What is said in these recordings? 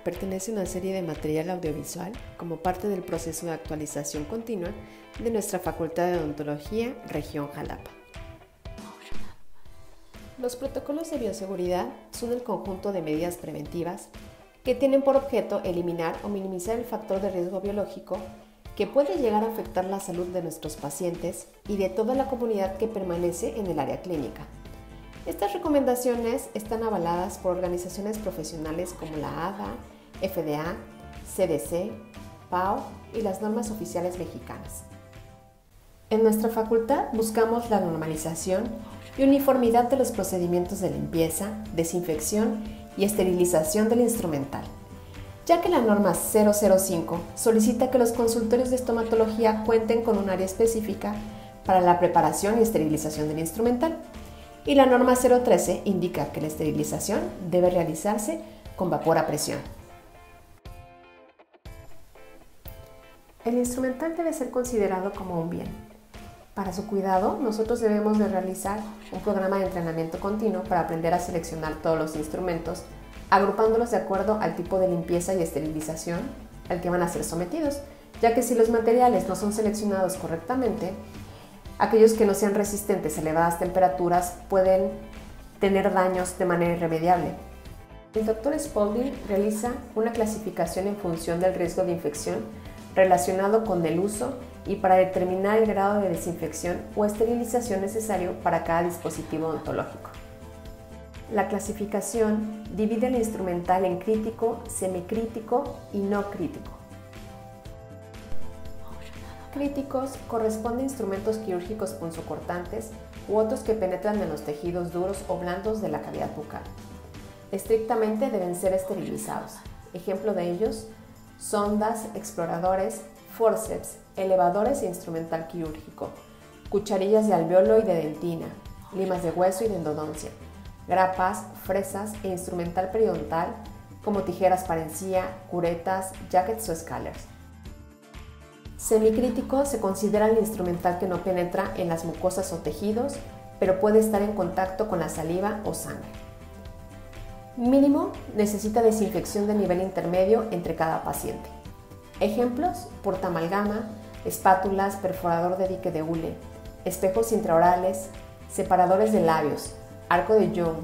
pertenece a una serie de material audiovisual como parte del proceso de actualización continua de nuestra Facultad de Odontología, Región Jalapa. Los protocolos de bioseguridad son el conjunto de medidas preventivas que tienen por objeto eliminar o minimizar el factor de riesgo biológico que puede llegar a afectar la salud de nuestros pacientes y de toda la comunidad que permanece en el área clínica. Estas recomendaciones están avaladas por organizaciones profesionales como la ADA, FDA, CDC, PAO y las normas oficiales mexicanas. En nuestra facultad buscamos la normalización y uniformidad de los procedimientos de limpieza, desinfección y esterilización del instrumental, ya que la norma 005 solicita que los consultorios de estomatología cuenten con un área específica para la preparación y esterilización del instrumental, y la norma 013 indica que la esterilización debe realizarse con vapor a presión. El instrumental debe ser considerado como un bien. Para su cuidado, nosotros debemos de realizar un programa de entrenamiento continuo para aprender a seleccionar todos los instrumentos, agrupándolos de acuerdo al tipo de limpieza y esterilización al que van a ser sometidos, ya que si los materiales no son seleccionados correctamente, aquellos que no sean resistentes a elevadas temperaturas pueden tener daños de manera irremediable. El Dr. Spaulding realiza una clasificación en función del riesgo de infección relacionado con el uso y para determinar el grado de desinfección o esterilización necesario para cada dispositivo odontológico. La clasificación divide el instrumental en crítico, semicrítico y no crítico. Críticos corresponden a instrumentos quirúrgicos punzocortantes u otros que penetran en los tejidos duros o blandos de la cavidad bucal. Estrictamente deben ser esterilizados. Ejemplo de ellos: sondas, exploradores, forceps, elevadores e instrumental quirúrgico, cucharillas de alveolo y de dentina, limas de hueso y de endodoncia, grapas, fresas e instrumental periodontal como tijeras para encía, curetas, jackets o scalers. Semicrítico se considera el instrumental que no penetra en las mucosas o tejidos, pero puede estar en contacto con la saliva o sangre. Mínimo necesita desinfección de nivel intermedio entre cada paciente. Ejemplos: portaamalgama, espátulas, perforador de dique de hule, espejos intraorales, separadores de labios, arco de Young,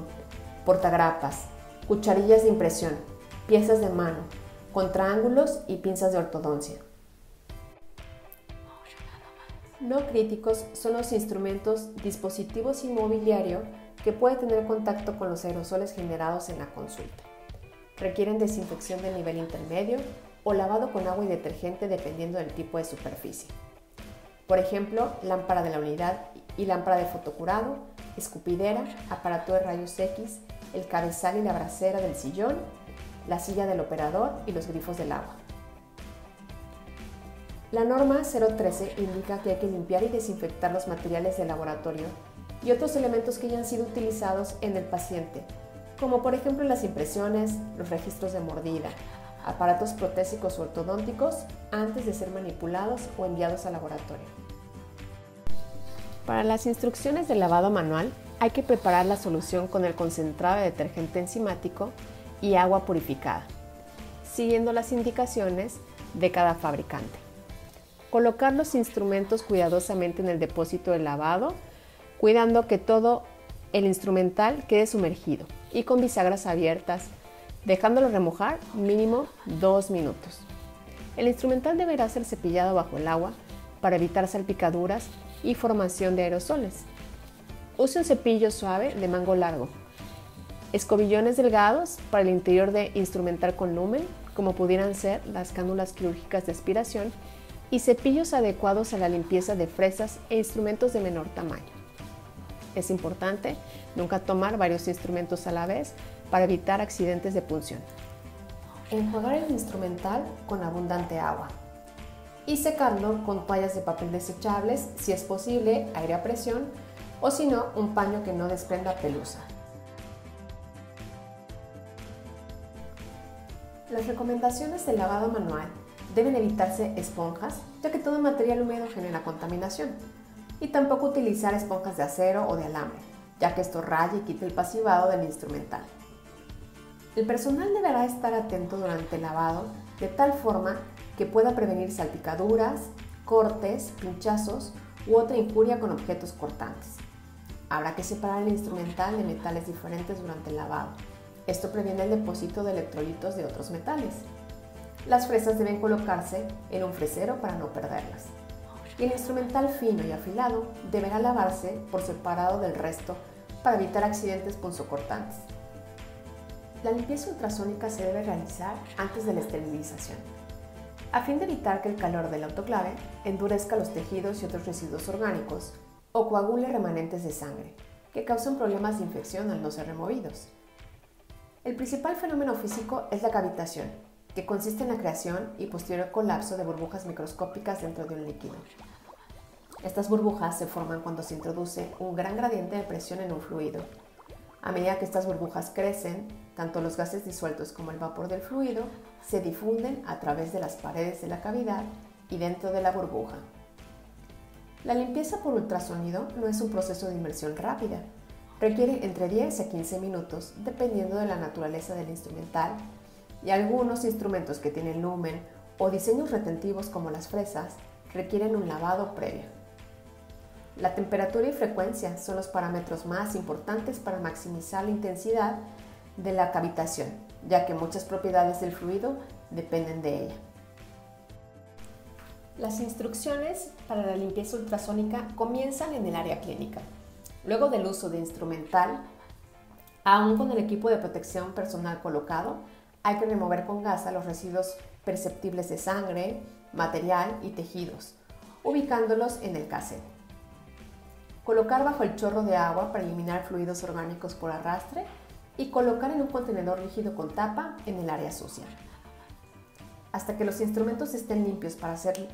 portagrapas, cucharillas de impresión, piezas de mano, contraángulos y pinzas de ortodoncia. No críticos son los instrumentos, dispositivos y mobiliario que puede tener contacto con los aerosoles generados en la consulta. Requieren desinfección de nivel intermedio o lavado con agua y detergente dependiendo del tipo de superficie. Por ejemplo, lámpara de la unidad y lámpara de fotocurado, escupidera, aparato de rayos X, el cabezal y la bracera del sillón, la silla del operador y los grifos del agua. La norma 013 indica que hay que limpiar y desinfectar los materiales de laboratorio y otros elementos que hayan sido utilizados en el paciente, como por ejemplo las impresiones, los registros de mordida, aparatos protésicos o ortodónticos antes de ser manipulados o enviados al laboratorio. Para las instrucciones de lavado manual hay que preparar la solución con el concentrado de detergente enzimático y agua purificada, siguiendo las indicaciones de cada fabricante. Colocar los instrumentos cuidadosamente en el depósito de lavado, cuidando que todo el instrumental quede sumergido y con bisagras abiertas, dejándolo remojar mínimo 2 minutos. El instrumental deberá ser cepillado bajo el agua para evitar salpicaduras y formación de aerosoles. Use un cepillo suave de mango largo, escobillones delgados para el interior de instrumental con lumen, como pudieran ser las cánulas quirúrgicas de aspiración, y cepillos adecuados a la limpieza de fresas e instrumentos de menor tamaño. Es importante nunca tomar varios instrumentos a la vez para evitar accidentes de punción. Enjuagar el instrumental con abundante agua y secarlo con toallas de papel desechables, si es posible, aire a presión, o si no, un paño que no desprenda pelusa. Las recomendaciones de lavado manual: deben evitarse esponjas, ya que todo material húmedo genera contaminación, y tampoco utilizar esponjas de acero o de alambre, ya que esto raya y quita el pasivado del instrumental. El personal deberá estar atento durante el lavado de tal forma que pueda prevenir salpicaduras, cortes, pinchazos u otra injuria con objetos cortantes. Habrá que separar el instrumental de metales diferentes durante el lavado. Esto previene el depósito de electrolitos de otros metales. Las fresas deben colocarse en un fresero para no perderlas. Y el instrumental fino y afilado deberá lavarse por separado del resto para evitar accidentes punzocortantes. La limpieza ultrasónica se debe realizar antes de la esterilización, a fin de evitar que el calor del autoclave endurezca los tejidos y otros residuos orgánicos o coagule remanentes de sangre, que causan problemas de infección al no ser removidos. El principal fenómeno físico es la cavitación, que consiste en la creación y posterior colapso de burbujas microscópicas dentro de un líquido. Estas burbujas se forman cuando se introduce un gran gradiente de presión en un fluido. A medida que estas burbujas crecen, tanto los gases disueltos como el vapor del fluido se difunden a través de las paredes de la cavidad y dentro de la burbuja. La limpieza por ultrasonido no es un proceso de inmersión rápida. Requiere entre 10 a 15 minutos, dependiendo de la naturaleza del instrumental, y algunos instrumentos que tienen lumen o diseños retentivos como las fresas requieren un lavado previo. La temperatura y frecuencia son los parámetros más importantes para maximizar la intensidad de la cavitación, ya que muchas propiedades del fluido dependen de ella. Las instrucciones para la limpieza ultrasónica comienzan en el área clínica. Luego del uso de instrumental, aún con el equipo de protección personal colocado, hay que remover con gasa los residuos perceptibles de sangre, material y tejidos, ubicándolos en el cassette. Colocar bajo el chorro de agua para eliminar fluidos orgánicos por arrastre y colocar en un contenedor rígido con tapa en el área sucia. Hasta que los instrumentos estén limpios para ser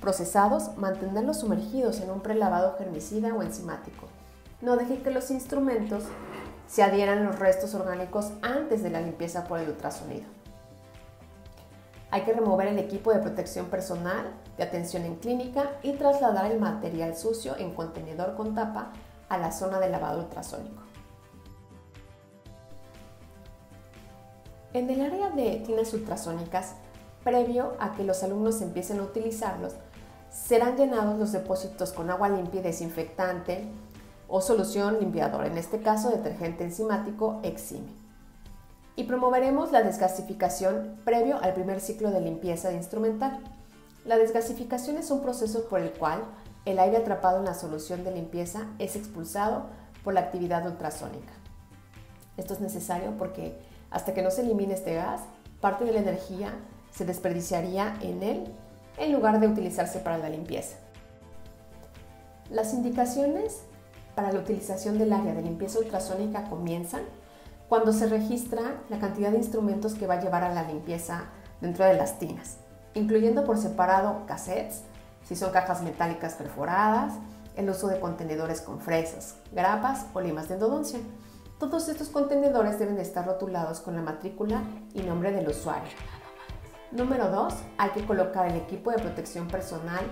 procesados, mantenerlos sumergidos en un prelavado germicida o enzimático. No deje que los instrumentos se adhieran a los restos orgánicos antes de la limpieza por el ultrasonido. Hay que remover el equipo de protección personal, de atención en clínica y trasladar el material sucio en contenedor con tapa a la zona de lavado ultrasónico. En el área de tinas ultrasónicas, previo a que los alumnos empiecen a utilizarlos, serán llenados los depósitos con agua limpia y desinfectante o solución limpiadora, en este caso detergente enzimático Exime. Y promoveremos la desgasificación previo al primer ciclo de limpieza de instrumental. La desgasificación es un proceso por el cual el aire atrapado en la solución de limpieza es expulsado por la actividad ultrasónica. Esto es necesario porque hasta que no se elimine este gas, parte de la energía se desperdiciaría en él en lugar de utilizarse para la limpieza. Las indicaciones para la utilización del área de limpieza ultrasónica comienzan cuando se registra la cantidad de instrumentos que va a llevar a la limpieza dentro de las tinas, incluyendo por separado cassettes, si son cajas metálicas perforadas, el uso de contenedores con fresas, grapas o limas de endodoncia. Todos estos contenedores deben de estar rotulados con la matrícula y nombre del usuario. Número 2. Hay que colocar el equipo de protección personal,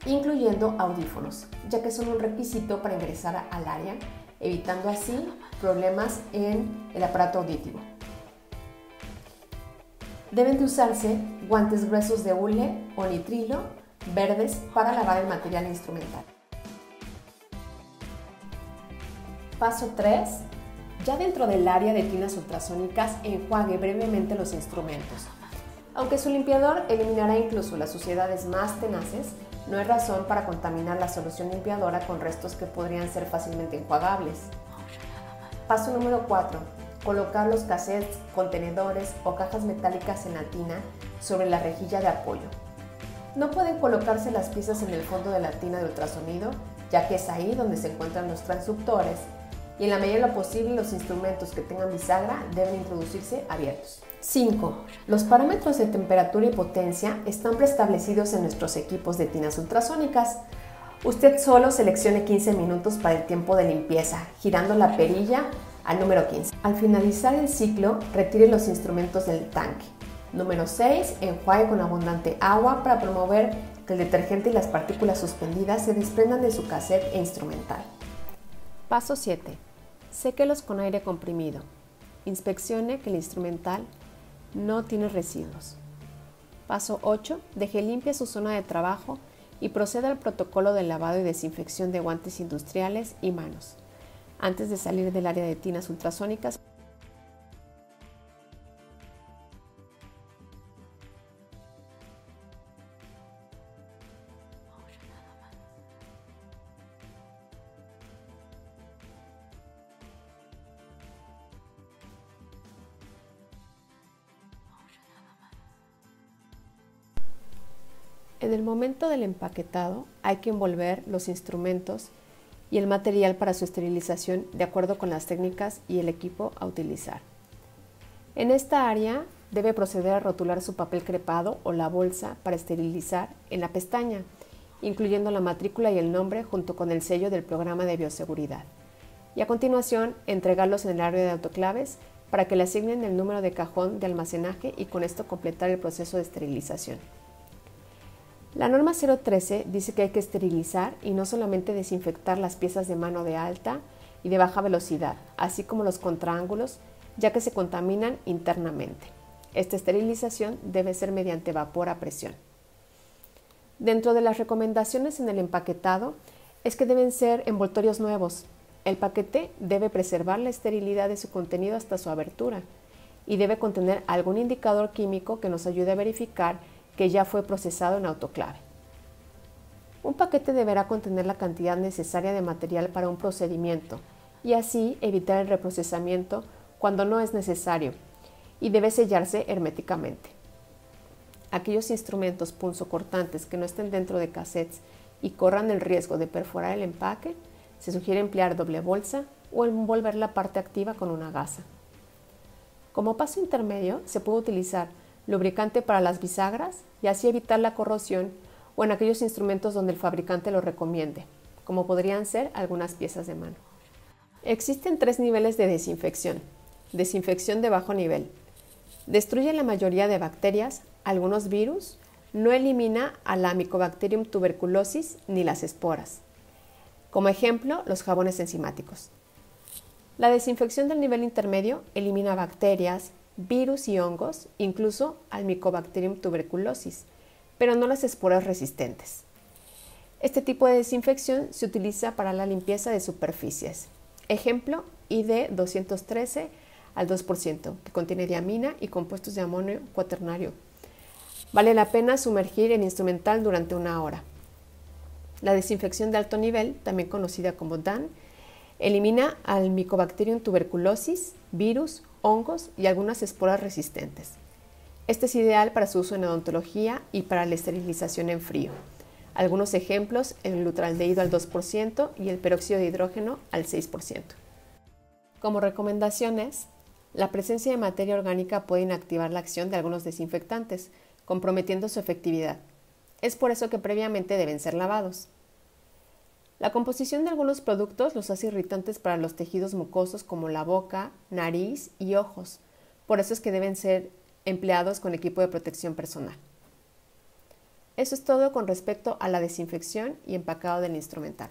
incluyendo audífonos, ya que son un requisito para ingresar al área, evitando así problemas en el aparato auditivo. Deben de usarse guantes gruesos de hule o nitrilo verdes para lavar el material instrumental. Paso 3. Ya dentro del área de tinas ultrasónicas, enjuague brevemente los instrumentos. Aunque su limpiador eliminará incluso las suciedades más tenaces, no hay razón para contaminar la solución limpiadora con restos que podrían ser fácilmente enjuagables. Paso número 4. Colocar los cassettes, contenedores o cajas metálicas en la tina sobre la rejilla de apoyo. No pueden colocarse las piezas en el fondo de la tina de ultrasonido, ya que es ahí donde se encuentran los transductores, y en la medida de lo posible los instrumentos que tengan bisagra deben introducirse abiertos. 5. Los parámetros de temperatura y potencia están preestablecidos en nuestros equipos de tinas ultrasónicas. Usted solo seleccione 15 minutos para el tiempo de limpieza, girando la perilla al número 15. Al finalizar el ciclo, retire los instrumentos del tanque. Número 6. Enjuague con abundante agua para promover que el detergente y las partículas suspendidas se desprendan de su cassette e instrumental. Paso 7. Séquelos con aire comprimido. Inspeccione que el instrumental no tiene residuos. Paso 8. Deje limpia su zona de trabajo y proceda al protocolo de lavado y desinfección de guantes industriales y manos. Antes de salir del área de tinas ultrasónicas, en el momento del empaquetado hay que envolver los instrumentos y el material para su esterilización de acuerdo con las técnicas y el equipo a utilizar. En esta área debe proceder a rotular su papel crepado o la bolsa para esterilizar en la pestaña, incluyendo la matrícula y el nombre junto con el sello del programa de bioseguridad. Y a continuación entregarlos en el área de autoclaves para que le asignen el número de cajón de almacenaje y con esto completar el proceso de esterilización. La norma 013 dice que hay que esterilizar y no solamente desinfectar las piezas de mano de alta y de baja velocidad, así como los contraángulos, ya que se contaminan internamente. Esta esterilización debe ser mediante vapor a presión. Dentro de las recomendaciones en el empaquetado es que deben ser envoltorios nuevos. El paquete debe preservar la esterilidad de su contenido hasta su abertura y debe contener algún indicador químico que nos ayude a verificar que ya fue procesado en autoclave. Un paquete deberá contener la cantidad necesaria de material para un procedimiento y así evitar el reprocesamiento cuando no es necesario y debe sellarse herméticamente. Aquellos instrumentos punzocortantes que no estén dentro de cassettes y corran el riesgo de perforar el empaque, se sugiere emplear doble bolsa o envolver la parte activa con una gasa. Como paso intermedio, se puede utilizar lubricante para las bisagras y así evitar la corrosión o en aquellos instrumentos donde el fabricante lo recomiende, como podrían ser algunas piezas de mano. Existen 3 niveles de desinfección. Desinfección de bajo nivel. Destruye la mayoría de bacterias, algunos virus, no elimina a la Mycobacterium tuberculosis ni las esporas. Como ejemplo, los jabones enzimáticos. La desinfección del nivel intermedio elimina bacterias, virus y hongos, incluso al Mycobacterium tuberculosis, pero no las esporas resistentes. Este tipo de desinfección se utiliza para la limpieza de superficies. Ejemplo, ID 213 al 2%, que contiene diamina y compuestos de amonio cuaternario. Vale la pena sumergir el instrumental durante 1 hora. La desinfección de alto nivel, también conocida como DAN, elimina al Mycobacterium tuberculosis, virus, hongos y algunas esporas resistentes. Este es ideal para su uso en odontología y para la esterilización en frío. Algunos ejemplos, el glutaldehído al 2% y el peróxido de hidrógeno al 6%. Como recomendaciones, la presencia de materia orgánica puede inactivar la acción de algunos desinfectantes, comprometiendo su efectividad. Es por eso que previamente deben ser lavados. La composición de algunos productos los hace irritantes para los tejidos mucosos como la boca, nariz y ojos. Por eso es que deben ser empleados con equipo de protección personal. Eso es todo con respecto a la desinfección y empacado del instrumental.